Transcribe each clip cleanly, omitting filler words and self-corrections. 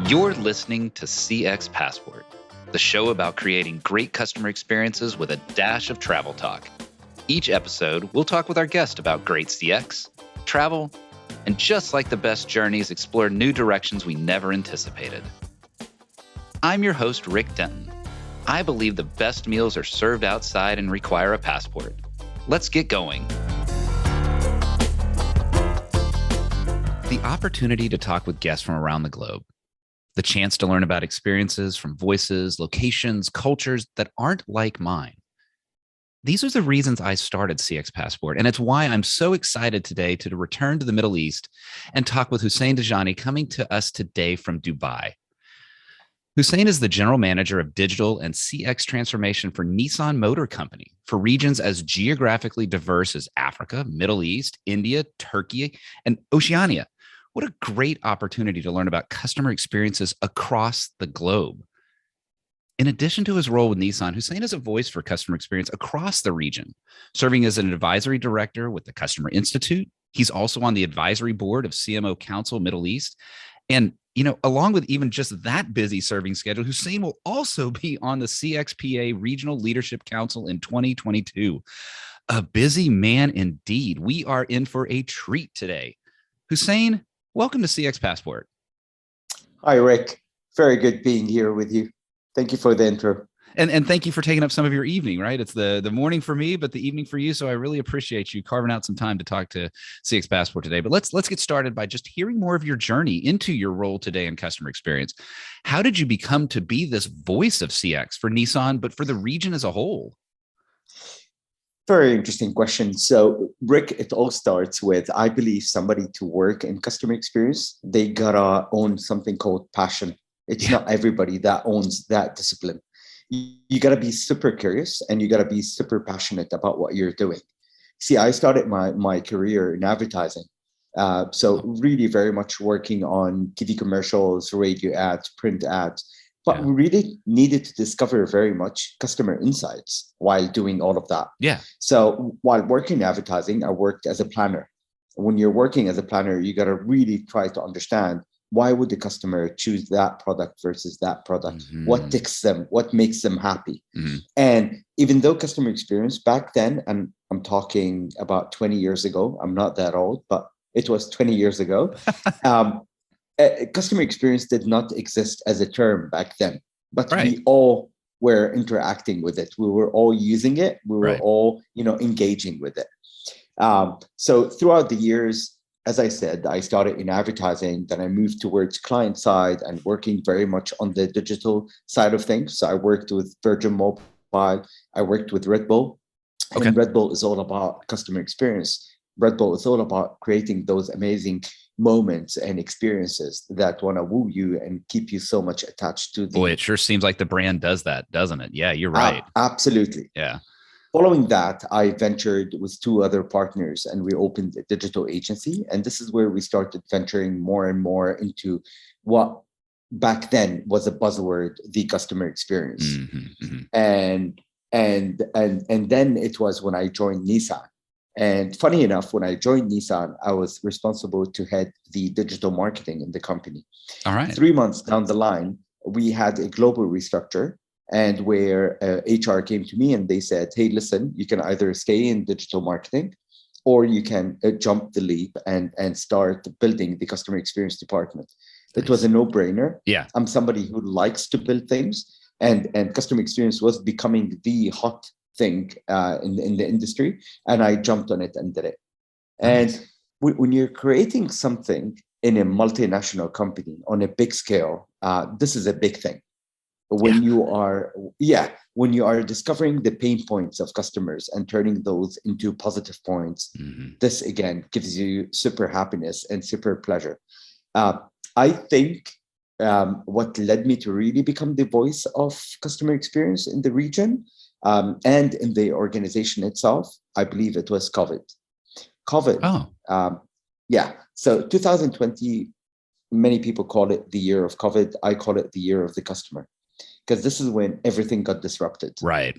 You're listening to CX Passport, the show about creating great customer experiences with a dash of travel talk. Each episode, we'll talk with our guest about great CX, travel, and just like the best journeys, explore new directions we never anticipated. I'm your host, Rick Denton. I believe the best meals are served outside and require a passport. Let's get going. The opportunity to talk with guests from around the globe. The chance to learn about experiences from voices, locations, cultures that aren't like mine. These are the reasons I started CX Passport, and it's why I'm so excited today to return to the Middle East and talk with Hussein Dajani, coming to us today from Dubai. Hussein is the general manager of digital and CX transformation for Nissan Motor Company for regions as geographically diverse as Africa, Middle East, India, Turkey, and Oceania. What a great opportunity to learn about customer experiences across the globe. In addition to his role with Nissan, Hussein is a voice for customer experience across the region, serving as an advisory director with the Customer Institute. He's also on the advisory board of CMO Council Middle East. And, along with even just that busy serving schedule, Hussein will also be on the CXPA Regional Leadership Council in 2022. A busy man indeed. We are in for a treat today. Hussein, welcome to CX Passport. Hi, Rick. Very good being here with you. Thank you for the intro. And thank you for taking up some of your evening, right? It's the morning for me, but the evening for you. So I really appreciate you carving out some time to talk to CX Passport today. But let's get started by just hearing more of your journey into your role today in customer experience. How did you become to be this voice of CX for Nissan, but for the region as a whole? Very interesting question. So, Rick, it all starts with, I believe somebody to work in customer experience, they gotta own something called passion. It's not everybody that owns that discipline. You gotta be super curious and you gotta be super passionate about what you're doing. See, I started my career in advertising. So really very much working on TV commercials, radio ads, print ads. But we really needed to discover very much customer insights while doing all of that. Yeah. So while working in advertising, I worked as a planner. When you're working as a planner, you got to really try to understand, why would the customer choose that product versus that product? Mm-hmm. What ticks them? What makes them happy? Mm-hmm. And even though customer experience back then, and I'm talking about 20 years ago, I'm not that old, but it was 20 years ago. Customer experience did not exist as a term back then, but we all were interacting with it. We were all using it. We were all, engaging with it. So throughout the years, as I said, I started in advertising, then I moved towards client side and working very much on the digital side of things. So I worked with Virgin Mobile. I worked with Red Bull. Okay. And Red Bull is all about customer experience. Red Bull is all about creating those amazing moments and experiences that want to woo you and keep you so much attached to the... Boy, it sure seems like the brand does that, doesn't it? Yeah, you're right. Absolutely. Yeah. Following that, I ventured with two other partners and we opened a digital agency. And this is where we started venturing more and more into what back then was a buzzword, the customer experience. Mm-hmm, mm-hmm. And then it was when I joined Nissan. And funny enough, when I joined Nissan, I was responsible to head the digital marketing in the company. All right. 3 months down the line, we had a global restructure, and where HR came to me and they said, hey, listen, you can either stay in digital marketing or you can jump the leap and start building the customer experience department. Nice. It was a no-brainer. Yeah. I'm somebody who likes to build things, and customer experience was becoming the hot thing in the industry, and I jumped on it and did it. Nice. And when you're creating something in a multinational company on a big scale, this is a big thing. When you are discovering the pain points of customers and turning those into positive points, this again gives you super happiness and super pleasure. I think what led me to really become the voice of customer experience in the region and in the organization itself, I believe it was COVID. So 2020, many people call it the year of COVID. I call it the year of the customer, because this is when everything got disrupted. Right.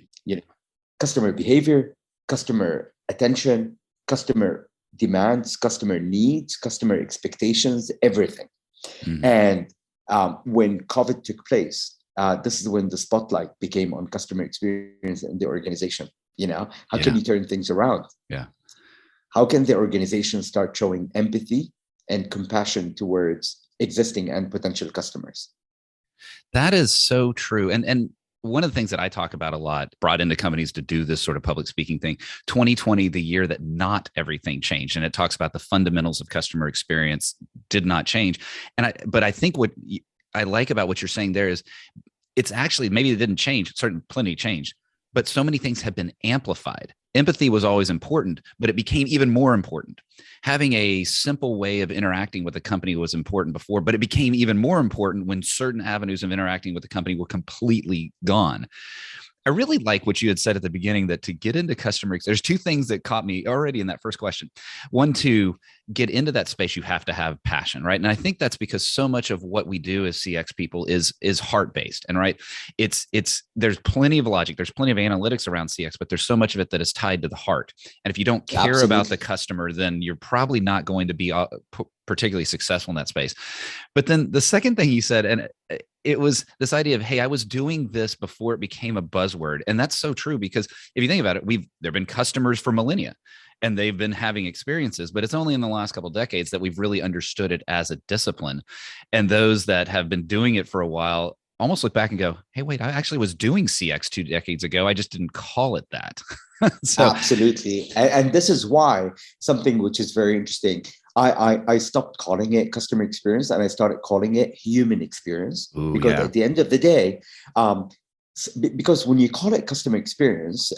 Customer behavior, customer attention, customer demands, customer needs, customer expectations, everything. Mm-hmm. And when COVID took place, this is when the spotlight became on customer experience in the organization. How can you turn things around? Yeah. How can the organization start showing empathy and compassion towards existing and potential customers? That is so true. And one of the things that I talk about a lot, brought into companies to do this sort of public speaking thing, 2020, the year that not everything changed. And it talks about the fundamentals of customer experience did not change. But I think what I like about what you're saying there is it's actually, maybe it didn't change, certainly plenty changed, but so many things have been amplified. Empathy was always important, but it became even more important. Having a simple way of interacting with a company was important before, but it became even more important when certain avenues of interacting with the company were completely gone. I really like what you had said at the beginning, that to get into customer, there's two things that caught me already in that first question. One, to get into that space, you have to have passion, right? And I think that's because so much of what we do as CX people is heart-based. And right, there's plenty of logic, there's plenty of analytics around CX, but there's so much of it that is tied to the heart. And if you don't care Absolutely. about the customer, then you're probably not going to be particularly successful in that space. But then the second thing you said, and it was this idea of, hey, I was doing this before it became a buzzword. And that's so true, because if you think about it, there've been customers for millennia and they've been having experiences, but it's only in the last couple of decades that we've really understood it as a discipline. And those that have been doing it for a while almost look back and go, hey, wait, I actually was doing CX 2 decades ago. I just didn't call it that. Absolutely. And this is why something which is very interesting, I stopped calling it customer experience and I started calling it human experience. Because at the end of the day, because when you call it customer experience,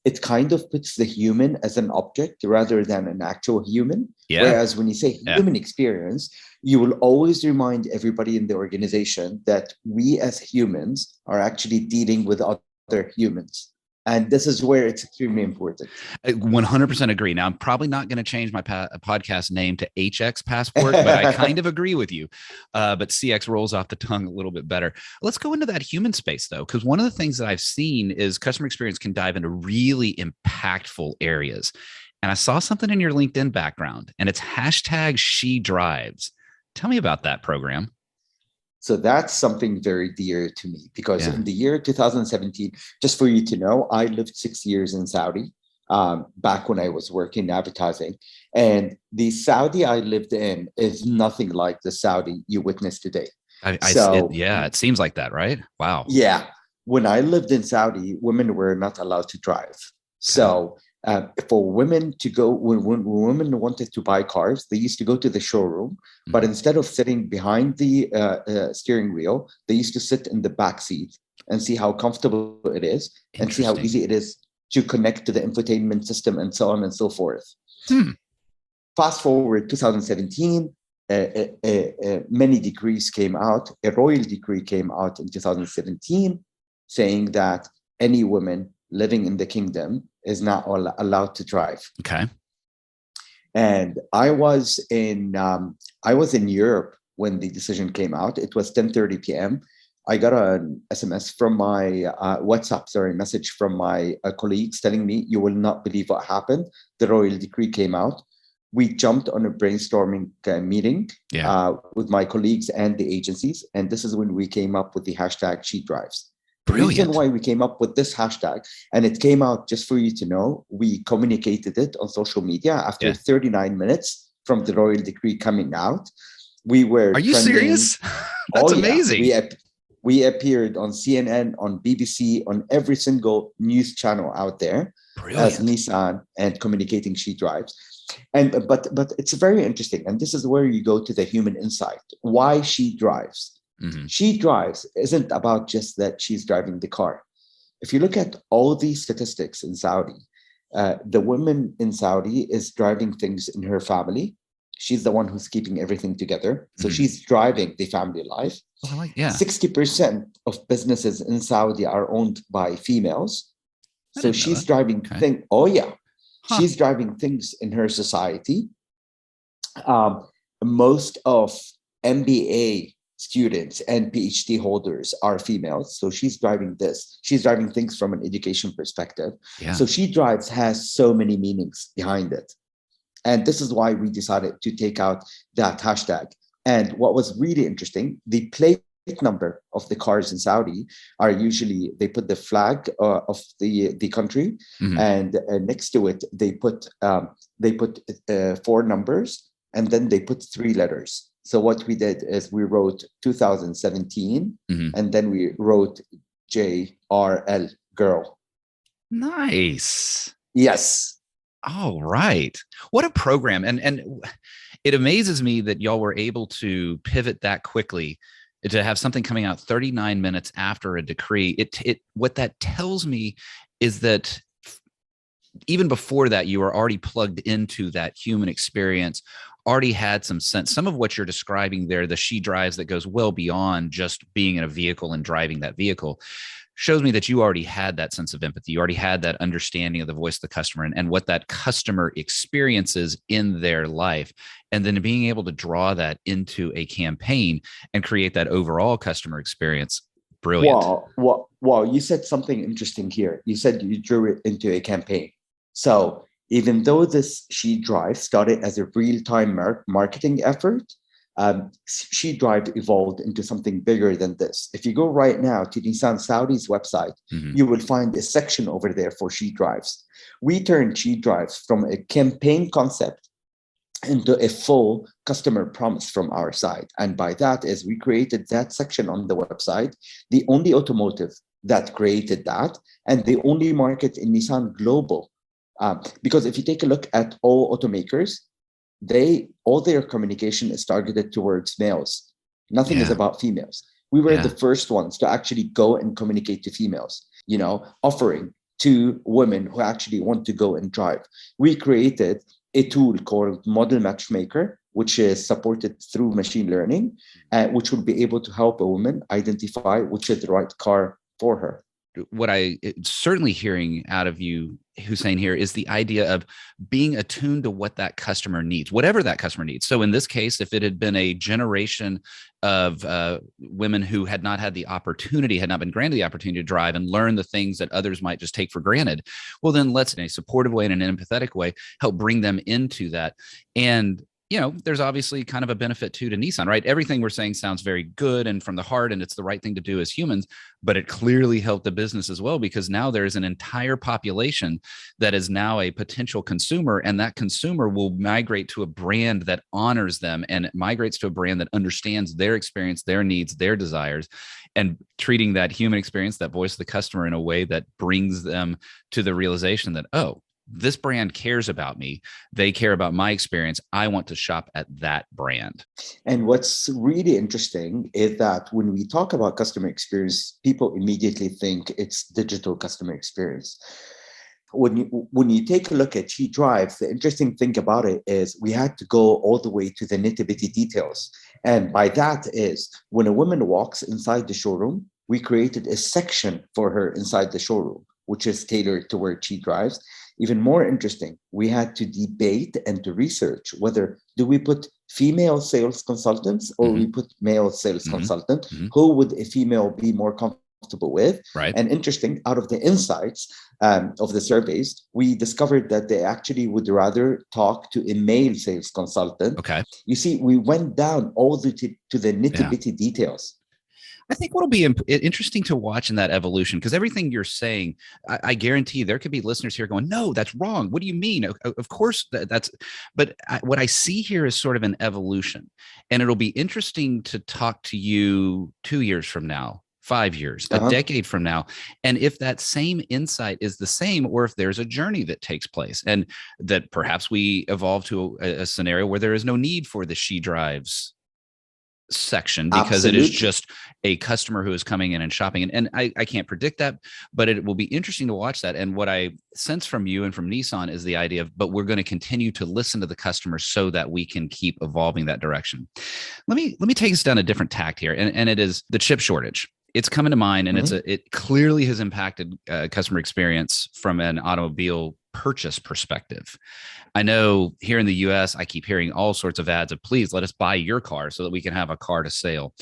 it kind of puts the human as an object rather than an actual human. Yeah. Whereas when you say human experience, you will always remind everybody in the organization that we as humans are actually dealing with other humans. And this is where it's extremely important. I 100% agree. Now, I'm probably not going to change my podcast name to HX Passport, but I kind of agree with you. But CX rolls off the tongue a little bit better. Let's go into that human space, though, because one of the things that I've seen is customer experience can dive into really impactful areas. And I saw something in your LinkedIn background, and it's #SheDrives. Tell me about that program. So that's something very dear to me, because in the year 2017, just for you to know, I lived 6 years in Saudi back when I was working in advertising. And the Saudi I lived in is nothing like the Saudi you witness today. It seems like that, right? Wow. Yeah. When I lived in Saudi, women were not allowed to drive. So for women to go, when women wanted to buy cars, they used to go to the showroom, but instead of sitting behind the steering wheel, they used to sit in the back seat and see how comfortable it is and see how easy it is to connect to the infotainment system and so on and so forth. Fast forward 2017, many decrees came out. A royal decree came out in 2017 saying that any woman living in the kingdom is not allowed to drive. Okay. And I was in Europe when the decision came out. It was 10:30 p.m. I got an SMS from my message from my colleagues telling me, you will not believe what happened. The royal decree came out. We jumped on a brainstorming meeting with my colleagues and the agencies. And this is when we came up with the #SheDrives. The reason why we came up with this hashtag, and it came out, just for you to know, we communicated it on social media after 39 minutes from the royal decree coming out. We were. Are you serious? That's amazing. We appeared on CNN, on BBC, on every single news channel out there as Nissan and communicating SheDrives. But it's very interesting, and this is where you go to the human insight. Why SheDrives? SheDrives isn't about just that she's driving the car. If you look at all these statistics in Saudi, the woman in Saudi is driving things in her family. She's the one who's keeping everything together. So she's driving the family life. 60% of businesses in Saudi are owned by females. So she's driving things. She's driving things in her society. Most of MBA students and PhD holders are females. So she's driving this. She's driving things from an education perspective. So SheDrives has so many meanings behind it. And this is why we decided to take out that hashtag. And what was really interesting, the plate number of the cars in Saudi are usually, they put the flag of the country, and next to it they put 4 numbers, and then they put 3 letters. So what we did is we wrote 2017, and then we wrote JRL, girl. Nice. Yes. All right. What a program. And it amazes me that y'all were able to pivot that quickly, to have something coming out 39 minutes after a decree. What that tells me is that even before that, you were already plugged into that human experience, already had some sense. Some of what you're describing there, the she drives, that goes well beyond just being in a vehicle and driving that vehicle, shows me that you already had that sense of empathy. You already had that understanding of the voice of the customer and what that customer experiences in their life. And then being able to draw that into a campaign and create that overall customer experience. Brilliant. Wow. You said something interesting here. You said you drew it into a campaign. So even though this She Drive started as a real-time marketing effort, She Drive evolved into something bigger than this. If you go right now to Nissan Saudi's website, you will find a section over there for She Drives. We turned She Drives from a campaign concept into a full customer promise from our side. And by that is we created that section on the website, the only automotive that created that, and the only market in Nissan Global. Because if you take a look at all automakers, all their communication is targeted towards males. Nothing is about females. We were the first ones to actually go and communicate to females, offering to women who actually want to go and drive. We created a tool called Model Matchmaker, which is supported through machine learning, which will be able to help a woman identify which is the right car for her. What I certainly hearing out of you, Hussein, here is the idea of being attuned to what that customer needs, whatever that customer needs. So in this case, if it had been a generation of women who had not had the opportunity, had not been granted the opportunity to drive and learn the things that others might just take for granted, well, then let's, in a supportive way and an empathetic way, help bring them into that. And there's obviously kind of a benefit to Nissan, right? Everything we're saying sounds very good and from the heart, and it's the right thing to do as humans, but it clearly helped the business as well, because now there's an entire population that is now a potential consumer, and that consumer will migrate to a brand that honors them and migrates to a brand that understands their experience, their needs, their desires, and treating that human experience, that voice of the customer, in a way that brings them to the realization that, oh, this brand cares about me. They care about my experience. I want to shop at that brand. And what's really interesting is that when we talk about customer experience, people immediately think it's digital customer experience. When you take a look at She Drive, the interesting thing about it is we had to go all the way to the nitty-gritty details. And by that is when a woman walks inside the showroom, we created a section for her inside the showroom, which is tailored to where she drives. Even more interesting, we had to debate and to research whether do we put female sales consultants or we put male sales consultant. Who would a female be more comfortable with? Right. And interesting, out of the insights of the surveys, we discovered that they actually would rather talk to a male sales consultant. Okay. You see, we went down all to the nitty-gritty details. I think what'll be interesting to watch in that evolution, because everything you're saying, I guarantee there could be listeners here going, no, that's wrong. What do you mean? Of course but what I see here is sort of an evolution, and it'll be interesting to talk to you 2 years from now, 5 years, a decade from now, and if that same insight is the same, or if there's a journey that takes place, and that perhaps we evolve to a scenario where there is no need for the She Drives section, because it is just a customer who is coming in and shopping. And I can't predict that, but it will be interesting to watch that. And what I sense from you and from Nissan is the idea of, but we're going to continue to listen to the customer so that we can keep evolving that direction. Let me take us down a different tact here. And it is the chip shortage. It's coming to mind, and it clearly has impacted customer experience from an automobile purchase perspective. I know here in the US, I keep hearing all sorts of ads of, please let us buy your car so that we can have a car to sell.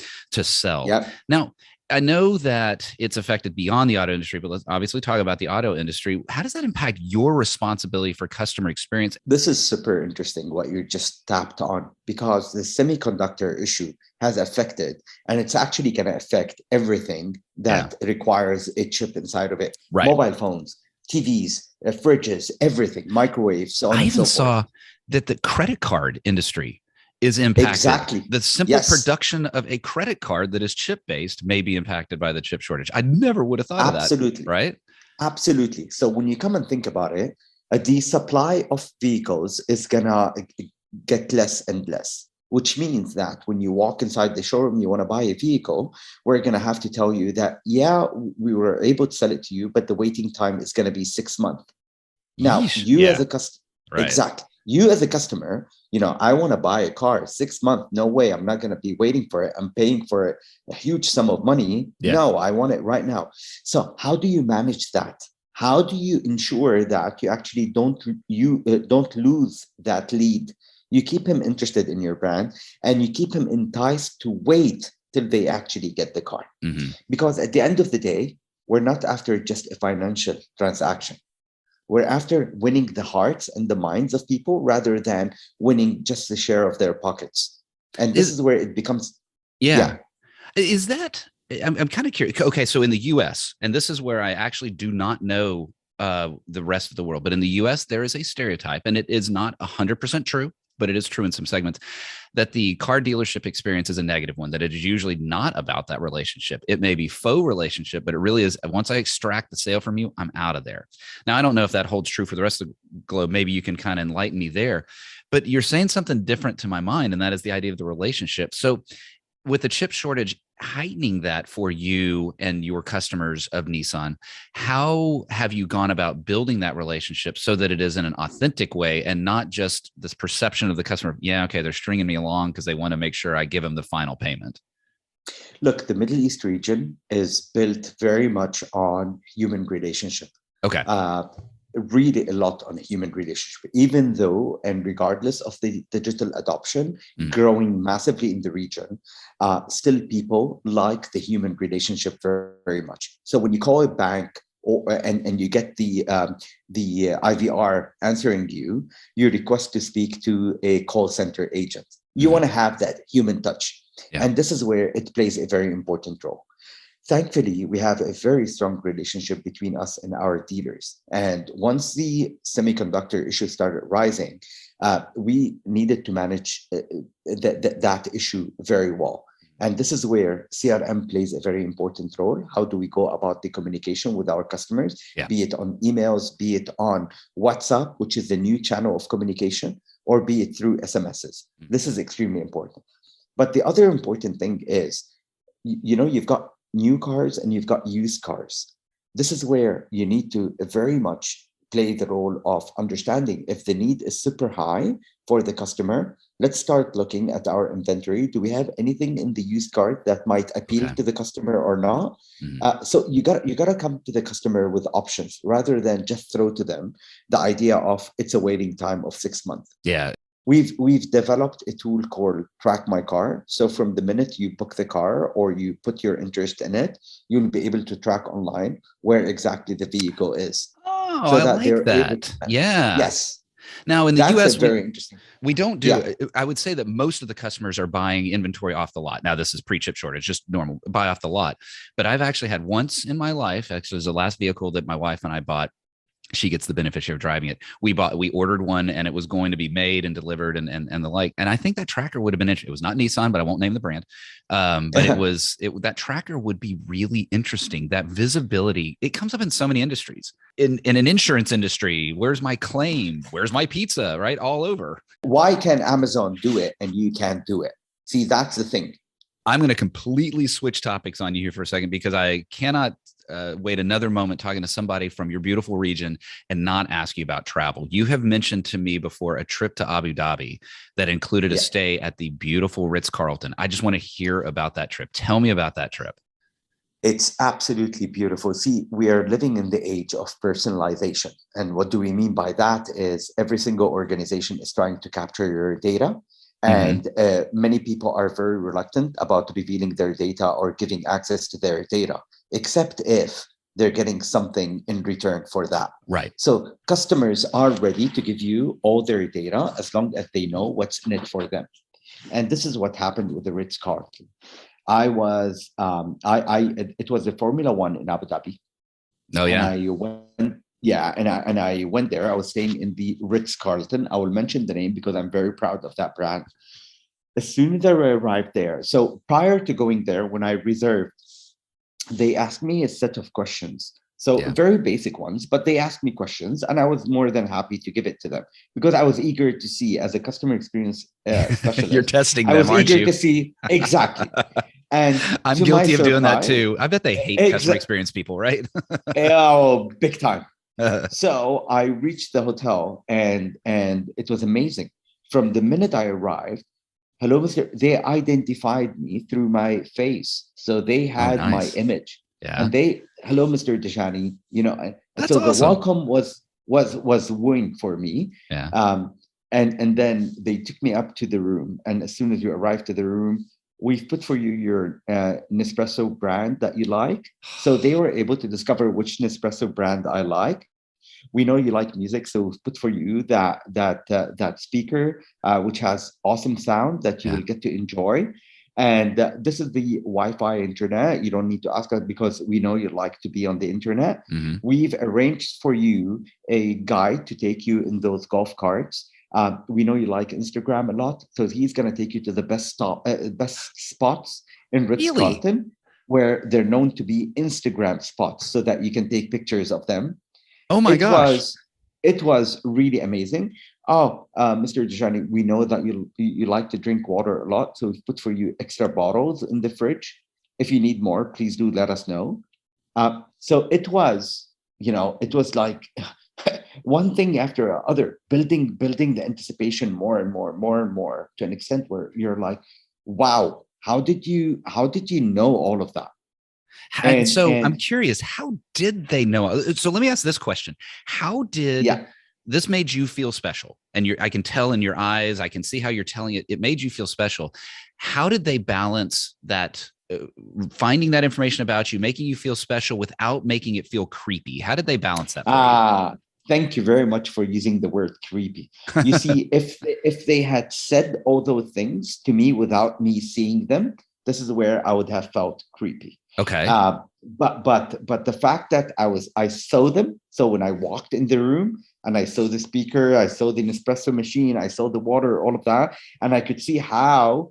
Yep. Now, I know that it's affected beyond the auto industry, but let's obviously talk about the auto industry. How does that impact your responsibility for customer experience? This is super interesting what you just tapped on, because the semiconductor issue has affected, and it's actually going to affect everything that requires a chip inside of it. Right. Mobile phones, TVs, fridges, everything, microwaves, so on I and even so forth. saw that the credit card industry is impacted. Exactly. The simple production of a credit card that is chip-based may be impacted by the chip shortage. I never would have thought of that, right? Absolutely. So when you come and think about it, the supply of vehicles is going to get less and less, which means that when you walk inside the showroom, you want to buy a vehicle, we're going to have to tell you that, yeah, we were able to sell it to you, but the waiting time is going to be 6 months. Now, you as a customer, exactly. You as a customer, I want to buy a car 6 months. No way. I'm not going to be waiting for it. I'm paying for it a huge sum of money. Yeah. No, I want it right now. So how do you manage that? How do you ensure that you actually don't lose that lead? You keep him interested in your brand, and you keep him enticed to wait till they actually get the car. Mm-hmm. Because at the end of the day, we're not after just a financial transaction. We're after winning the hearts and the minds of people rather than winning just the share of their pockets. And this is where it becomes. Yeah. Is that, I'm kind of curious. Okay. So in the US, and this is where I actually do not know the rest of the world, but in the US, there is a stereotype, and it is not 100% true, but it is true in some segments, that the car dealership experience is a negative one, that it is usually not about that relationship. It may be faux relationship, but it really is. Once I extract the sale from you, I'm out of there. Now, I don't know if that holds true for the rest of the globe. Maybe you can kind of enlighten me there, but you're saying something different to my mind, and that is the idea of the relationship. So with the chip shortage heightening that for you and your customers of Nissan, how have you gone about building that relationship so that it is in an authentic way and not just this perception of the customer? Yeah, okay, they're stringing me along because they want to make sure I give them the final payment. Look, the Middle East region is built very much on human relationship. Okay. Really a lot on a human relationship, even though and regardless of the digital adoption growing massively in the region, still people like the human relationship very, very much. So when you call a bank and you get the IVR answering you request to speak to a call center agent. You want to have that human touch. Yeah. And this is where it plays a very important role. Thankfully, we have a very strong relationship between us and our dealers. And once the semiconductor issue started rising, we needed to manage that issue very well. And this is where CRM plays a very important role. How do we go about the communication with our customers, be it on emails, be it on WhatsApp, which is the new channel of communication, or be it through SMSs. This is extremely important. But the other important thing is, you've got new cars and you've got used cars. This is where you need to very much play the role of understanding if the need is super high for the customer. Let's start looking at our inventory. Do we have anything in the used car that might appeal to the customer or not? So you got to come to the customer with options rather than just throw to them the idea of it's a waiting time of 6 months. Yeah. We've developed a tool called Track My Car. So from the minute you book the car or you put your interest in it, you'll be able to track online where exactly the vehicle is. Oh, so I like that. Yeah. Yes. Now in the US, very interesting. We don't do. I would say that most of the customers are buying inventory off the lot. Now this is pre-chip shortage, just normal buy off the lot. But I've actually had once in my life, actually, it was the last vehicle that my wife and I bought. She gets the beneficiary of driving it. We ordered one and it was going to be made and delivered and the like. And I think that tracker would have been interesting. It was not Nissan, but I won't name the brand. But that tracker would be really interesting. That visibility, it comes up in so many industries. In an insurance industry, where's my claim? Where's my pizza? Right? All over. Why can Amazon do it and you can't do it? See, that's the thing. I'm going to completely switch topics on you here for a second because I cannot wait another moment talking to somebody from your beautiful region and not ask you about travel. You have mentioned to me before a trip to Abu Dhabi that included a stay at the beautiful Ritz Carlton. I just want to hear about that trip. Tell me about that trip. It's absolutely beautiful. See, we are living in the age of personalization. And what do we mean by that is every single organization is trying to capture your data And many people are very reluctant about revealing their data or giving access to their data, except if they're getting something in return for that. Right. So customers are ready to give you all their data as long as they know what's in it for them. And this is what happened with the Ritz Carlton. It was the Formula One in Abu Dhabi. Oh yeah. And I went there. I was staying in the Ritz Carlton. I will mention the name because I'm very proud of that brand. As soon as I arrived there, so prior to going there, when I reserved, they asked me a set of questions. So very basic ones, but they asked me questions, and I was more than happy to give it to them because I was eager to see, as a customer experience specialist, you're testing them, I was aren't eager you? to see exactly. And I'm guilty of doing that too. I bet they hate customer experience people, right? Oh, big time. So I reached the hotel, and it was amazing. From the minute I arrived, hello, Mr. They identified me through my face, so they had my image. Yeah. And hello, Mr. Dajani. That's so awesome. The welcome was wooing for me. Yeah. And then they took me up to the room, and as soon as you arrive to the room, we've put for you your Nespresso brand that you like. So they were able to discover which Nespresso brand I like. We know you like music, so we've put for you that speaker, which has awesome sound that you will get to enjoy. And this is the Wi-Fi internet. You don't need to ask us because we know you like to be on the internet. Mm-hmm. We've arranged for you a guide to take you in those golf carts. We know you like Instagram a lot, so he's going to take you to the best spots in Ritz Carlton, where they're known to be Instagram spots, so that you can take pictures of them. Oh my gosh! It was really amazing. Oh, Mr. Dajani, we know that you like to drink water a lot, so we've put for you extra bottles in the fridge. If you need more, please do let us know. So it was like one thing after other, building the anticipation more and more to an extent where you're like, wow, how did you know all of that? And I'm curious, how did they know? So let me ask this question. How did this made you feel special? And I can tell in your eyes, I can see how you're telling it. It made you feel special. How did they balance that, finding that information about you, making you feel special without making it feel creepy? How did they balance that? Thank you very much for using the word creepy. You see, if they had said all those things to me without me seeing them, this is where I would have felt creepy. Okay. But the fact that I saw them. So when I walked in the room and I saw the speaker, I saw the Nespresso machine, I saw the water, all of that, and I could see how,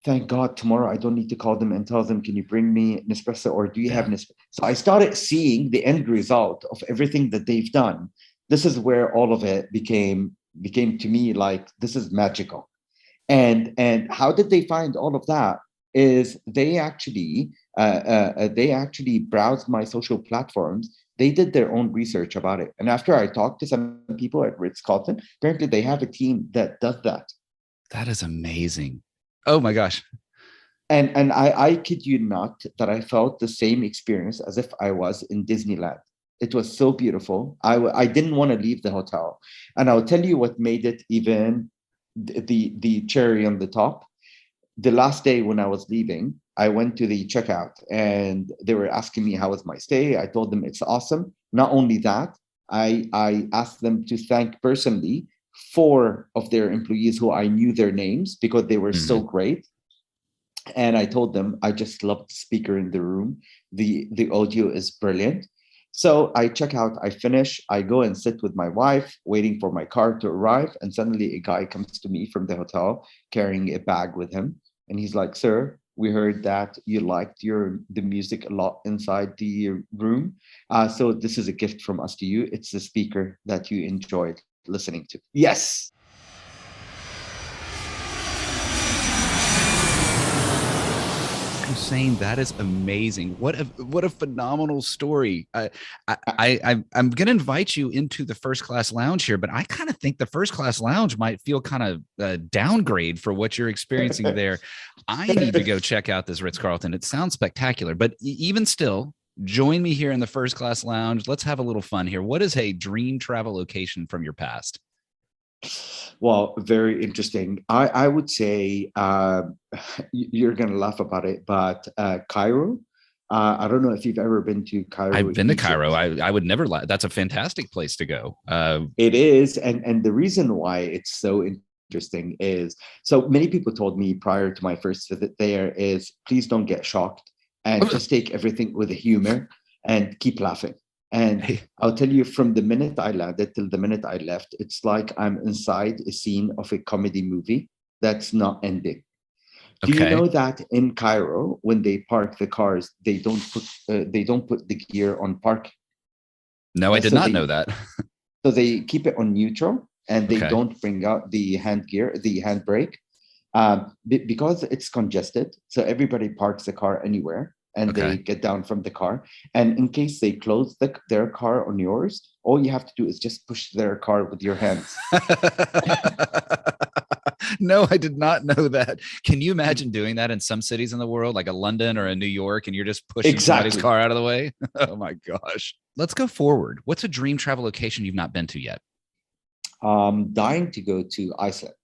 thank God, tomorrow I don't need to call them and tell them, can you bring me Nespresso, or do you have Nespresso? So I started seeing the end result of everything that they've done. This is where all of it became to me like, this is magical. And how did they find all of that? Is they actually browsed my social platforms. They did their own research about it. And after I talked to some people at Ritz Carlton, apparently they have a team that does that. That is amazing. Oh my gosh. And I kid you not that I felt the same experience as if I was in Disneyland. It was so beautiful. I didn't want to leave the hotel. And I'll tell you what made it even the cherry on the top. The last day when I was leaving, I went to the checkout and they were asking me how was my stay. I told them it's awesome. Not only that, I asked them to thank personally 4 of their employees who I knew their names because they were so great. And I told them I just love the speaker in the room. The audio is brilliant. So I check out, I finish, I go and sit with my wife, waiting for my car to arrive. And suddenly a guy comes to me from the hotel carrying a bag with him. And he's like, sir, we heard that you liked the music a lot inside the room. So this is a gift from us to you. It's the speaker that you enjoyed listening to. Yes. Hussein, that is amazing. What a phenomenal story. I'm going to invite you into the first class lounge here, but I kind of think the first class lounge might feel kind of downgrade for what you're experiencing there. I need to go check out this Ritz Carlton. It sounds spectacular, but even still, join me here in the first class lounge. Let's have a little fun here. What is a dream travel location from your past? Well, very interesting. I would say you're going to laugh about it, but Cairo. I don't know if you've ever been to Cairo, I've been to Cairo. Egypt. I would never lie. That's a fantastic place to go. It is, and the reason why it's so interesting is so many people told me prior to my first visit there is please don't get shocked and just take everything with a humor and keep laughing. And Hey, I'll tell you, from the minute I landed till the minute I left, it's like I'm inside a scene of a comedy movie that's not ending. Do you okay. know that in Cairo, when they park the cars, they don't put the gear on park, No, I did so not know they that. so they keep it on neutral and they Okay. don't bring out the hand gear, the handbrake, because it's congested. So everybody parks the car anywhere and they Okay. get down from the car. And in case they close their car on yours, all you have to do is just push their car with your hands. No, I did not know that. Can you imagine doing that in some cities in the world, like a London or a New York, and you're just pushing somebody's Exactly. car out of the way? Oh my gosh. Let's go forward. What's a dream travel location you've not been to yet? Dying to go to Iceland.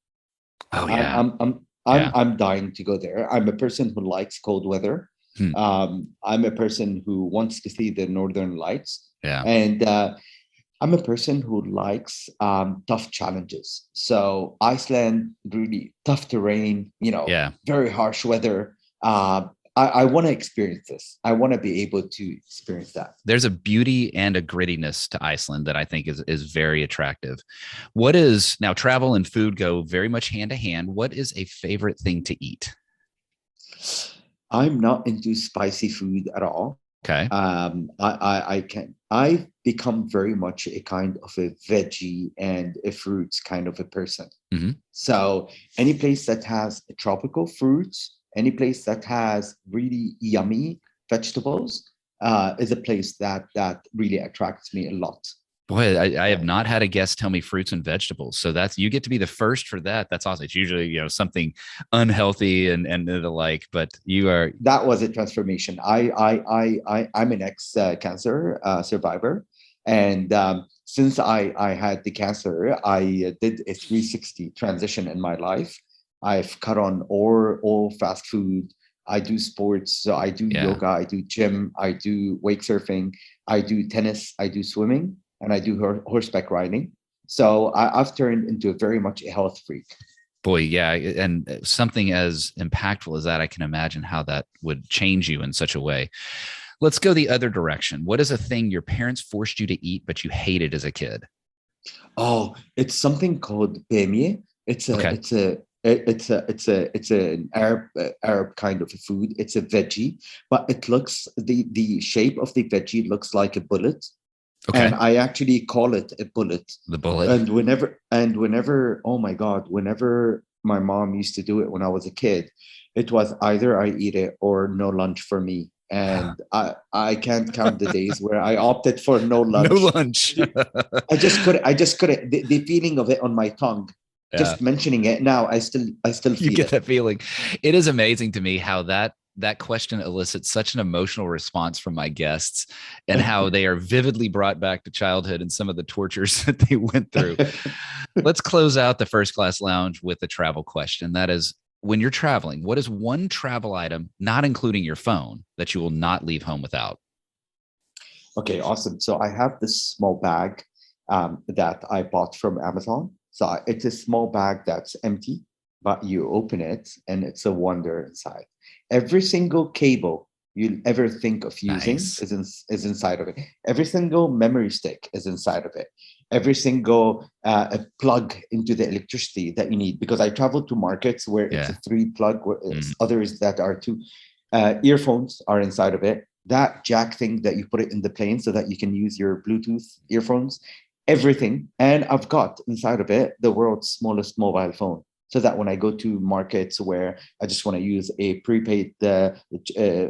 Oh I'm yeah. I'm I'm I'm Yeah. I'm dying to go there. I'm a person who likes cold weather. Hmm. I'm a person who wants to see the northern lights, Yeah. and I'm a person who likes tough challenges. So Iceland, really tough terrain, Yeah. very harsh weather. I want to experience this. I want to be able to experience that. There's a beauty and a grittiness to Iceland that I think is very attractive. What is now travel and food go very much hand to hand. What is a favorite thing to eat? I'm not into spicy food at all. Okay. I can. I've become very much a kind of a veggie and a fruits kind of a person. Hmm. So any place that has tropical fruits, any place that has really yummy vegetables, is a place that really attracts me a lot. Boy, I have not had a guest tell me fruits and vegetables. So that's you get to be the first for that. That's awesome. It's usually, something unhealthy and the like, but you are That was a transformation. I'm an ex cancer survivor, and since I had the cancer, I did a 360 transition in my life. I've cut on all fast food. I do sports, so I do yeah. yoga, I do gym, I do wake surfing, I do tennis, I do swimming, and I do horseback riding. So I've turned into a very much a health freak. Boy, yeah. And something as impactful as that, I can imagine how that would change you in such a way. Let's go the other direction. What is a thing your parents forced you to eat, but you hated as a kid? Oh, it's something called bemiye. Okay. It's an Arab kind of a food. It's a veggie, but it looks the shape of the veggie looks like a bullet, and Okay. I actually call it a bullet. The bullet. And whenever, oh my God, whenever my mom used to do it when I was a kid, it was either I eat it or no lunch for me. And I can't count the days where I opted for no No lunch. lunch. I just couldn't. The feeling of it on my tongue, Yeah. just mentioning it now, I still You feel get it. that feeling. It is amazing to me how that question elicits such an emotional response from my guests and how they are vividly brought back to childhood and some of the tortures that they went through. Let's close out the first class lounge with a travel question. That is, when you're traveling, what is one travel item, not including your phone, that you will not leave home without? Okay, awesome. So I have this small bag that I bought from Amazon. So it's a small bag that's empty, but you open it and it's a wonder inside. Every single cable you'll ever think of using Nice. is inside of it. Every single memory stick is inside of it. Every single plug into the electricity that you need. Because I travel to markets where it's a Yeah. three plug, where Mhm. others that are two. Earphones are inside of it. That jack thing that you put it in the plane so that you can use your Bluetooth earphones, everything. And I've got inside of it the world's smallest mobile phone. So that when I go to markets where I just want to use a prepaid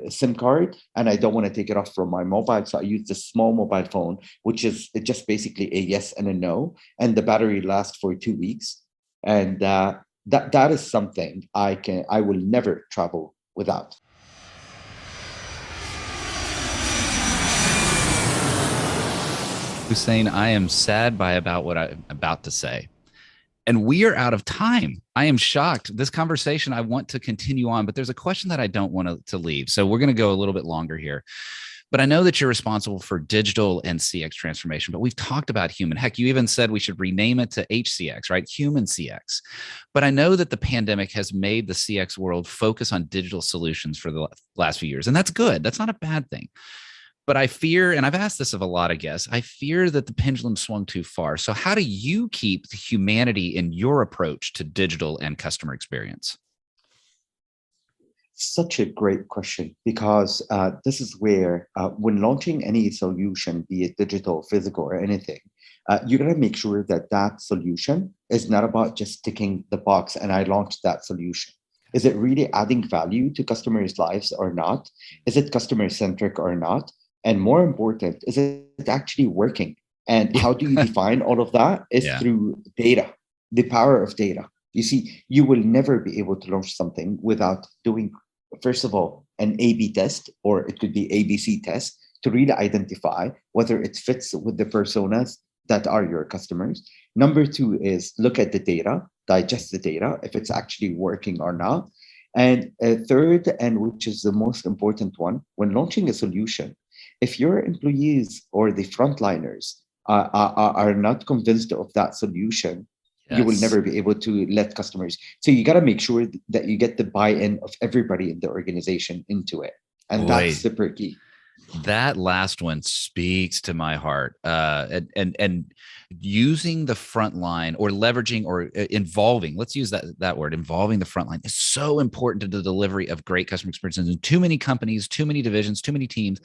SIM card and I don't want to take it off from my mobile, so I use the small mobile phone, which is just basically a yes and a no, and the battery lasts for 2 weeks. And that is something I will never travel without. Hussein, I am sad by about what I'm about to say. And we are out of time. I am shocked. This conversation, I want to continue on, but there's a question that I don't want to leave. So we're going to go a little bit longer here. But I know that you're responsible for digital and CX transformation, but we've talked about human. Heck, you even said we should rename it to HCX, right? Human CX. But I know that the pandemic has made the CX world focus on digital solutions for the last few years. And that's good. That's not a bad thing. But I fear, and I've asked this of a lot of guests, I fear that the pendulum swung too far. So how do you keep the humanity in your approach to digital and customer experience? Such a great question, because this is where when launching any solution, be it digital, physical, or anything, you're going to make sure that that solution is not about just ticking the box and I launched that solution. Is it really adding value to customers' lives or not? Is it customer centric or not? And more important, is it actually working? And how do you define all of that? Is through data, the power of data. You see, you will never be able to launch something without doing, first of all, an A/B test, or it could be ABC test, to really identify whether it fits with the personas that are your customers. Number two is look at the data, digest the data, if it's actually working or not. And third, and which is the most important one, when launching a solution, if your employees or the frontliners are not convinced of that solution, you will never be able to let customers. So you got to make sure that you get the buy-in of everybody in the organization into it. And that's super key. That last one speaks to my heart. And using the front line, or leveraging, or involving, let's use that word, involving the front line, is so important to the delivery of great customer experiences. And too many companies, too many divisions, too many teams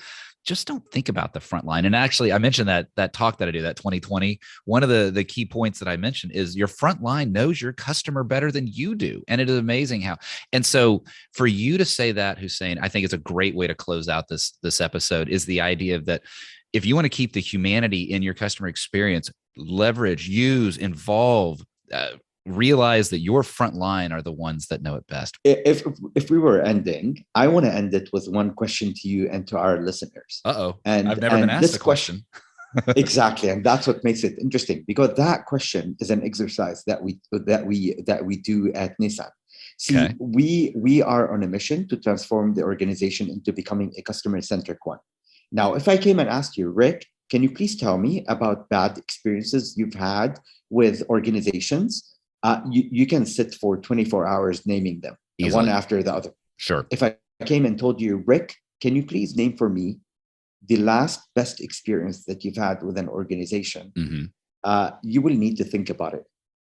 just don't think about the front line. And actually, I mentioned that talk that I do, that 2020. One of the key points that I mentioned is your front line knows your customer better than you do. And it is amazing how. And so for you to say that, Hussein, I think it's a great way to close out this episode, is the idea of that if you want to keep the humanity in your customer experience, leverage, use, involve, realize that your front line are the ones that know it best. If we were ending, I want to end it with one question to you and to our listeners. And I've never been asked this question. Exactly, and that's what makes it interesting, because that question is an exercise that we do at Nissan. See, we are on a mission to transform the organization into becoming a customer-centric one. Now, if I came and asked you, Rick, can you please tell me about bad experiences you've had with organizations? You can sit for 24 hours naming them, one after the other. Sure. If I came and told you, Rick, can you please name for me the last best experience that you've had with an organization? You will need to think about it.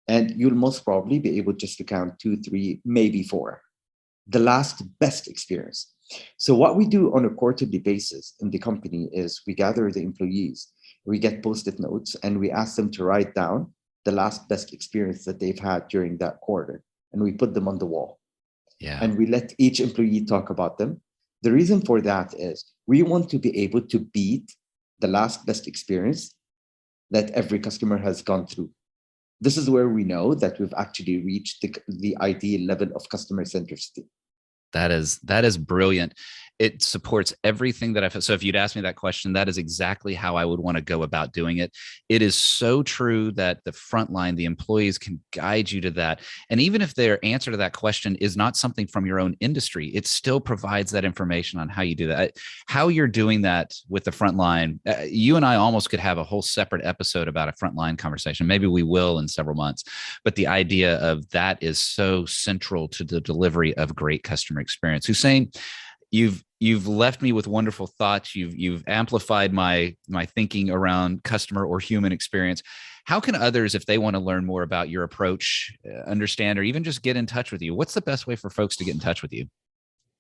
And you'll most probably be able just to count 2, 3, maybe 4. The last best experience. So what we do on a quarterly basis in the company is we gather the employees, we get Post-it notes, and we ask them to write down the last best experience that they've had during that quarter. And we put them on the wall. And we let each employee talk about them. The reason for that is we want to be able to beat the last best experience that every customer has gone through. This is where we know that we've actually reached the ideal level of customer centricity. That is brilliant. It supports everything that I've. So if you'd asked me that question, that is exactly how I would want to go about doing it. It is so true that the frontline, the employees, can guide you to that. And even if their answer to that question is not something from your own industry, it still provides that information on how you do that. How you're doing that with the frontline. You and I almost could have a whole separate episode about a frontline conversation. Maybe we will in several months. But the idea of that is so central to the delivery of great customer experience. Hussein, you've left me with wonderful thoughts. You've amplified my thinking around customer or human experience. How can others, if they want to learn more about your approach, understand, or even just get in touch with you? What's the best way for folks to get in touch with you?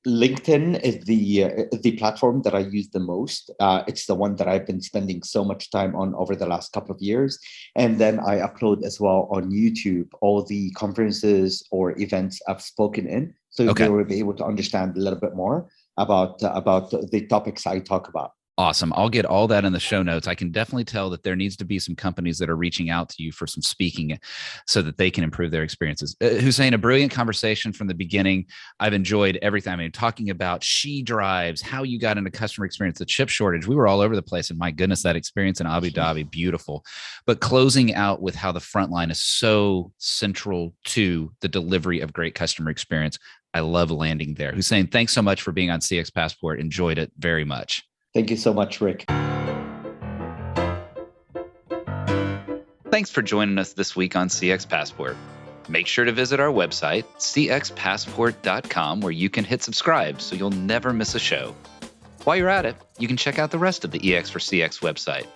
LinkedIn is the platform that I use the most. It's the one that I've been spending so much time on over the last couple of years. And then I upload as well on YouTube all the conferences or events I've spoken in. So they will be able to understand a little bit more about the topics I talk about. Awesome. I'll get all that in the show notes. I can definitely tell that there needs to be some companies that are reaching out to you for some speaking so that they can improve their experiences. Hussein, a brilliant conversation from the beginning. I've enjoyed everything. I mean, talking about She Drives, how you got into customer experience, the chip shortage. We were all over the place. And my goodness, that experience in Abu Dhabi, beautiful. But closing out with how the front line is so central to the delivery of great customer experience. I love landing there. Hussein, thanks so much for being on CX Passport. Enjoyed it very much. Thank you so much, Rick. Thanks for joining us this week on CX Passport. Make sure to visit our website, cxpassport.com, where you can hit subscribe so you'll never miss a show. While you're at it, you can check out the rest of the EX for CX website.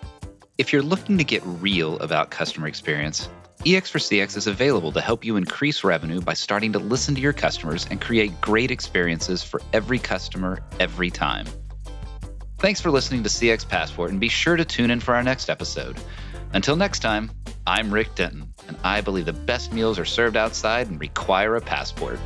If you're looking to get real about customer experience, EX for CX is available to help you increase revenue by starting to listen to your customers and create great experiences for every customer every time. Thanks for listening to CX Passport, and be sure to tune in for our next episode. Until next time, I'm Rick Denton, and I believe the best meals are served outside and require a passport.